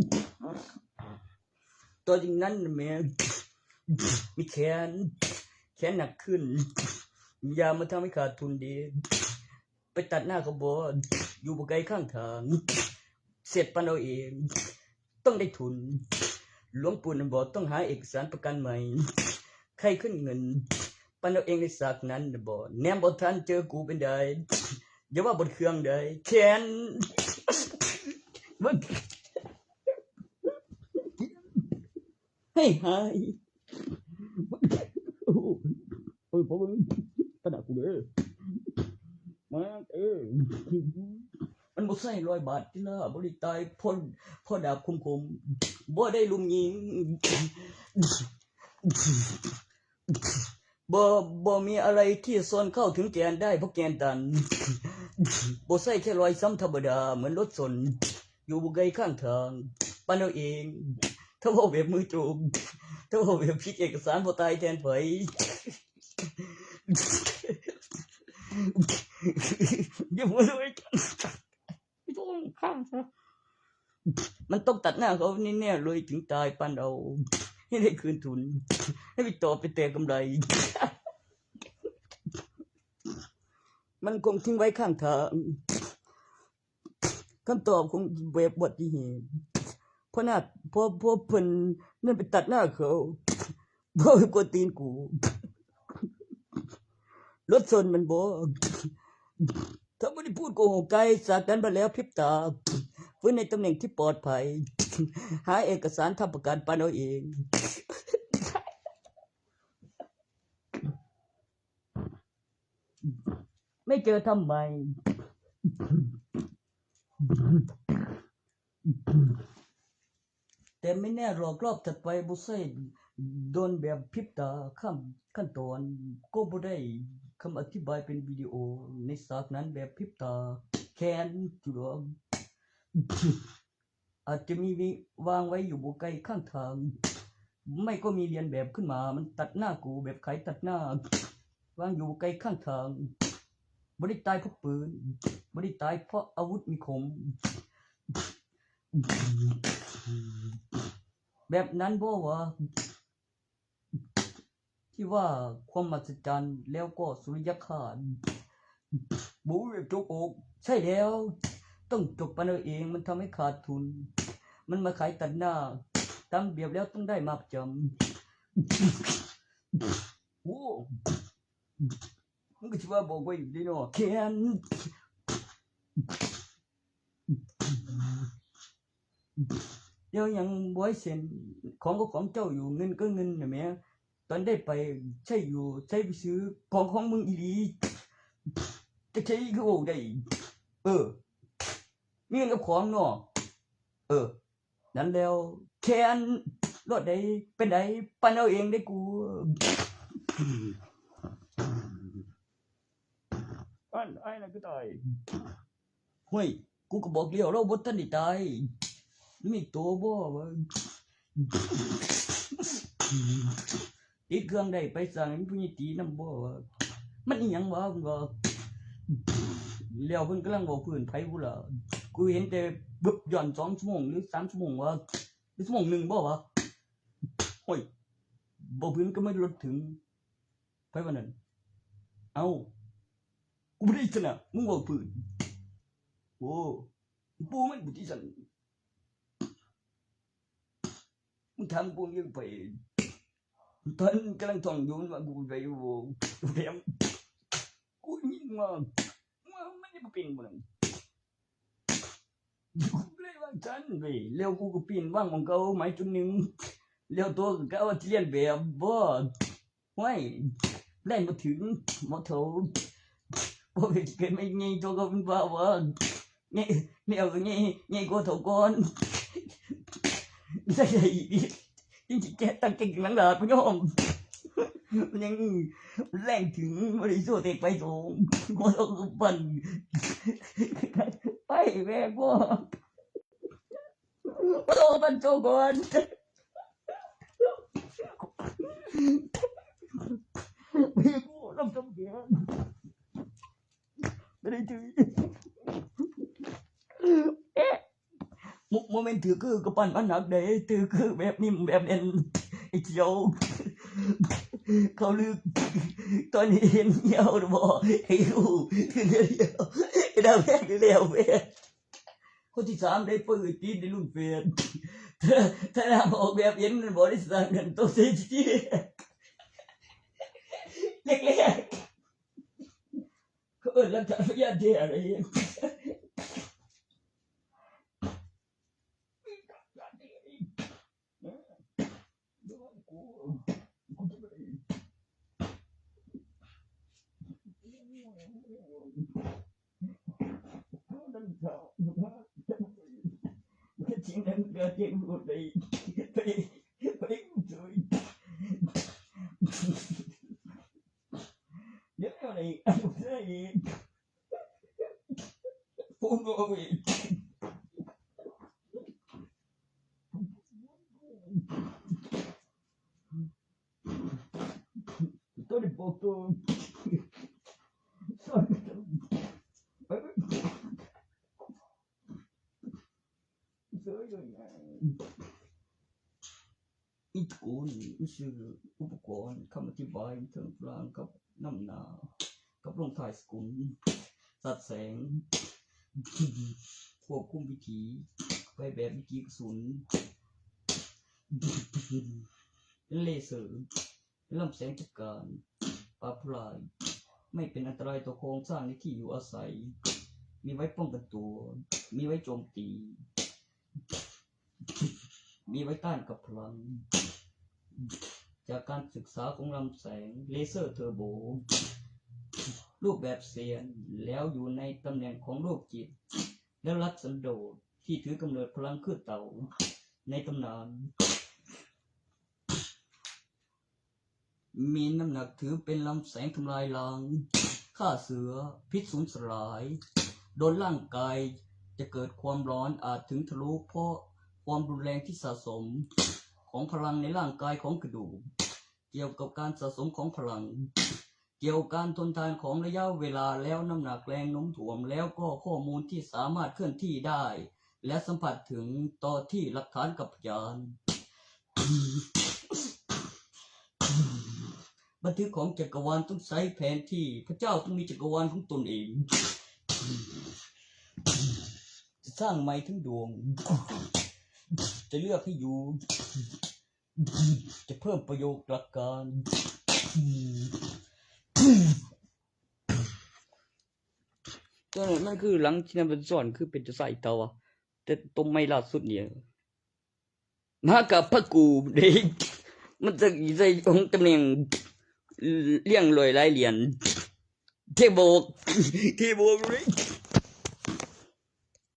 ตัวจริงนั้นแม่มีแขนหนักขึ้นยามาทำให้ขาดทุนดีไปตัดหน้าเขาบออยู่บไกลข้างทางเสร็จปันเอาเองต้องได้ทุนหลวงปู่บอกต้องหาเอกสารประกันใหม่ใครขึ้นเงินปันเอาเองในสากนั้นบอกแนมบททันเจอกูเป็นได้อย่าว่าบนเครื่องได้แขนให้หายโอ้ยพอมึงตระหนักกูเลยมามันบ่ใช่100 บาทที่ละบ่ได้ตายพ่อดาบคมบ่ได้ลุมยิงบ่มีอะไรที่ซ่อนเข้าถึงแกนได้เพราะแกนตันบ่ใช่แค่รอยซ้ำธรรมดาเหมือนรถสนอยู่บ่ไกลข้างทางปานเอาเองถ้าว่าแบบมือจูบถ้าว่าแบบผิดเอกสารบ่ตายแทนไผเดี๋ยวมาเลยไม่ต้องข้างซะมันต้องตัดหน้าเขาแน่ๆเลยถึงตายปันเอาให้ได้คืนทุนให้ไปต่อไปแต่กำไรมันคงทิ้งไว้ข้างทางคำตอบคงแบบอุบัติเหตุเพราะเพิ่นนั่นไปตัดหน้าเขาเพราะกวนตีนกูรถชนมันบอกถ้าไม่ได้พูดโกหกไกลจากนั้นมาแล้วพริบตาฟื้นในตำแหน่งที่ปลอดภัยหาเอกสารทำประกันปันเอาเองไม่เจอทำไมแต่ไม่แน่หรอกรอบถัดไปบุเซ่โดนแบบพริบตาขั้นตอนก็บ่ได้คำอธิบายเป็นวิดีโอในฉากนั้นแบบพริบตาแค้นจุดอาจจะมีวางไว้อยู่บนไกลข้างทางไม่ก็มีเรียนแบบขึ้นมามันตัดหน้ากูแบบไขตัดหน้าวางอยู่ไกลข้างทางไม่ได้ตายเพราะปืนไม่ได้ตายเพราะอาวุธมีคมแบบนั้นบ่วะ ที่ว่าความมหัศจรรย์แล้วก็สุริยคราสบูเรียกโจกอกใช่แล้วต้องจบปันเอาเองมันทำให้ขาดทุนมันมาขายตัดหน้าตามเบียบแล้วต้องได้มาประจำโอ้มันก็ชิว่าบอกไว้อยู่ดีเนาะแค้นเดี๋ยวยังบอยเซ็นของก็ของเจ้าอยู่เงินก็เงินนะแม่ตอนได้ไปใช่อยู่ใช้ไปซื้อของมึงอีหลีจะใช้ก็โอ้ได้มีเงินกับของเนาะนั่นแล้วแค้นรถใดเป็นใดปันเอาเองได้กูอันไอ้น่ะก็ตายเฮ้ยกูก็บอกเดียวเราบ่ทันได้ตายมีตัวบ่วะติดเครื่องได้ไปสั่งให้ผู้ใหญ่ตีนำบ่วะมันอีหยังวะมึงก็แล้วเพิ่นกำลังบอกพื้นไผกูล่ะกูเห็นแต่บึบย้อน2 ชั่วโมงหรือ3 ชั่วโมงวะหรือชั่วโมงหนึ่งบ่วะโอ้ยบ่พื้นก็ไม่ลดถึงไผว่านั้นเอ้ากูบ่ได้ชนะมึงบอกพื้นโอ้ปูมันบุตรสันมึงทำกูยังไปตอนกำลังท่องอยู่ว่ากูไปอยู่เรียมกูยิ่งมาไม่ได้ปีนบนนั้นกูเลยว่าฉันไปแล้วกูก็ปีนว่างของเขาหมายจุดหนึ่งแล้วตัวก็เอาที่เรียนแบบบ่ไว้เล่นมาถึงมาเท่าบ่เกิดไม่ไงตัวก็เป็นบ้าวะเนี่ยเอาไงกูเท่าก่อนใช่จริงๆแกตั้งเก่งหลังดาบพี่น้องมันยังแรงถึงบริสุทธิ์เด็กไปสูงกูต้องปั่นไปแม่กูต้องปั่นโจก่อนพี่กูต้องทำเสียไม่ได้จื้อโมเมนต์ถือคือกระปั้นมันหนักเด้ถือคือแบบนิ่มแบบเอ็นไอ้เขียวเขาลึกตอนนี้เห็นเหี่ยวหรือบ่ไอ้กูคือเดียวไอ้ดาวแม่คือเดียวแม่คนที่3ได้เปิดตีนในรุ่นเฟียนถ้าน้ำออกแบบเย็นบริษัทกันตัวเสียชีเล็กๆเขาหลังจากพยานเจอะไรจริงนั้นก็เจ็บหมดเลยไปสวยเดี๋ยวอะไรอ่ะใช่พูดว่าอีกตัวนี้บอกตัวอิทกูลชื่ออุปกรณ์คำอธิบายเทิงพลางกับน้ำหนากับลงถ่ายสกุลสัดแสงควบคุมวิธีไปแบบวิธีกระสุนเลเซอร์ลำแสงจัดการปราบพลายไม่เป็นอันตรายต่อโครงสร้างในที่อยู่อาศัยมีไว้ป้องกันตัวมีไว้โจมตีมีไว้ต้านกับพลังจากการศึกษาของลำแสงเลเซอร์เทอร์โบรูปแบบเซียนแล้วอยู่ในตำแหน่งของโรคจิตและรัฐสันโดษที่ถือกำเนิดพลังคือเต่าในตำนานมีน้ำหนักถือเป็นลำแสงทำลายล้างฆ่าเสือพิษสูญสลายโดนร่างกายจะเกิดความร้อนอาจถึงทะลุเพราะความรุนแรงที่สะสมของพลังในร่างกายของกระดูกเกี่ยวกับการสะสมของพลังเกี่ยวกับการทนทานของระยะเวลาแล้วน้ำหนักแรงโน้มถ่วงแล้วก็ข้อมูลที่สามารถเคลื่อนที่ได้และสัมผัสถึงต่อที่หลักฐานกับพยาน บันทึกของจักรวาลต้องใช้แผนที่พระเจ้าต้องมีจักรวาลของตนเองจะสร้างไม้ทั้งดวงจะเลือกให้อยู่จะเพิ่มประโยคหลักการตัวนั้นมันคือหลังที่นั่นเป็นสอนคือเป็นจะใส่เตาอะแต่ต้มไม่ล่าสุดเนี่ยมากับพระกูเด็กมันจะใส่องค์ตำแหน่งเลี้ยงรวยหลายเหรียญเทโบกเลย